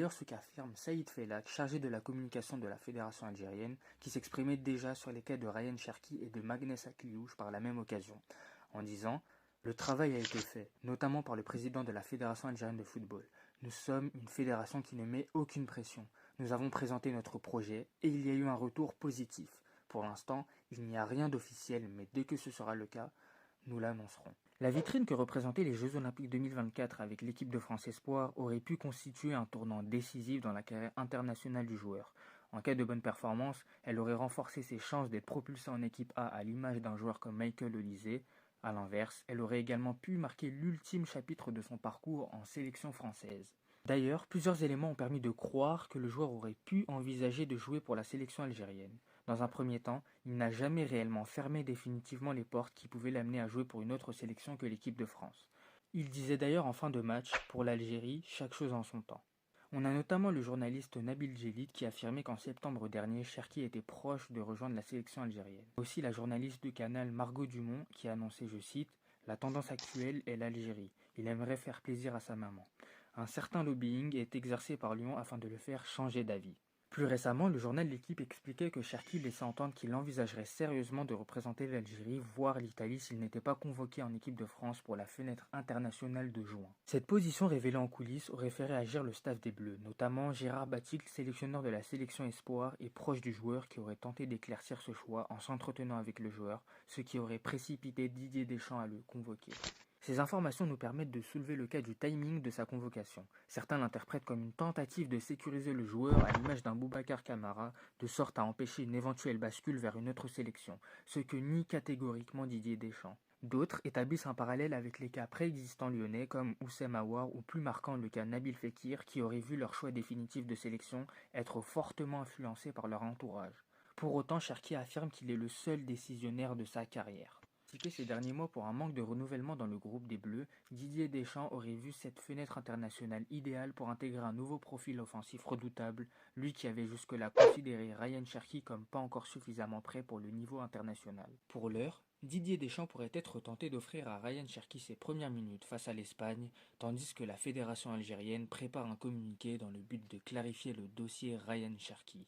d'ailleurs ce qu'affirme Saïd Felak, chargé de la communication de la fédération algérienne, qui s'exprimait déjà sur les cas de Ryan Cherki et de Magnès Akliouche par la même occasion, en disant « Le travail a été fait, notamment par le président de la Fédération algérienne de football. Nous sommes une fédération qui ne met aucune pression. Nous avons présenté notre projet et il y a eu un retour positif. Pour l'instant, il n'y a rien d'officiel, mais dès que ce sera le cas, nous l'annoncerons. » La vitrine que représentaient les Jeux Olympiques 2024 avec l'équipe de France Espoir aurait pu constituer un tournant décisif dans la carrière internationale du joueur. En cas de bonne performance, elle aurait renforcé ses chances d'être propulsée en équipe A à l'image d'un joueur comme Michael Olise. A l'inverse, elle aurait également pu marquer l'ultime chapitre de son parcours en sélection française. D'ailleurs, plusieurs éléments ont permis de croire que le joueur aurait pu envisager de jouer pour la sélection algérienne. Dans un premier temps, il n'a jamais réellement fermé définitivement les portes qui pouvaient l'amener à jouer pour une autre sélection que l'équipe de France. Il disait d'ailleurs en fin de match, pour l'Algérie, chaque chose en son temps. On a notamment le journaliste Nabil Djellit qui affirmait qu'en septembre dernier, Cherki était proche de rejoindre la sélection algérienne. Aussi la journaliste de Canal Margot Dumont qui annonçait, je cite, « La tendance actuelle est l'Algérie. Il aimerait faire plaisir à sa maman. Un certain lobbying est exercé par Lyon afin de le faire changer d'avis. » Plus récemment, le journal L'Équipe expliquait que Cherki laissait entendre qu'il envisagerait sérieusement de représenter l'Algérie, voire l'Italie, s'il n'était pas convoqué en équipe de France pour la fenêtre internationale de juin. Cette position révélée en coulisses aurait fait réagir le staff des Bleus, notamment Gérard Batic, sélectionneur de la sélection Espoir et proche du joueur qui aurait tenté d'éclaircir ce choix en s'entretenant avec le joueur, ce qui aurait précipité Didier Deschamps à le convoquer. Ces informations nous permettent de soulever le cas du timing de sa convocation. Certains l'interprètent comme une tentative de sécuriser le joueur à l'image d'un Boubacar Kamara, de sorte à empêcher une éventuelle bascule vers une autre sélection, ce que nie catégoriquement Didier Deschamps. D'autres établissent un parallèle avec les cas préexistants lyonnais comme Oussem Aouar ou plus marquant le cas Nabil Fekir qui auraient vu leur choix définitif de sélection être fortement influencé par leur entourage. Pour autant, Cherki affirme qu'il est le seul décisionnaire de sa carrière. Critiqué ces derniers mois pour un manque de renouvellement dans le groupe des Bleus, Didier Deschamps aurait vu cette fenêtre internationale idéale pour intégrer un nouveau profil offensif redoutable, lui qui avait jusque-là considéré Ryan Cherki comme pas encore suffisamment prêt pour le niveau international. Pour l'heure, Didier Deschamps pourrait être tenté d'offrir à Ryan Cherki ses premières minutes face à l'Espagne, tandis que la fédération algérienne prépare un communiqué dans le but de clarifier le dossier Ryan Cherki.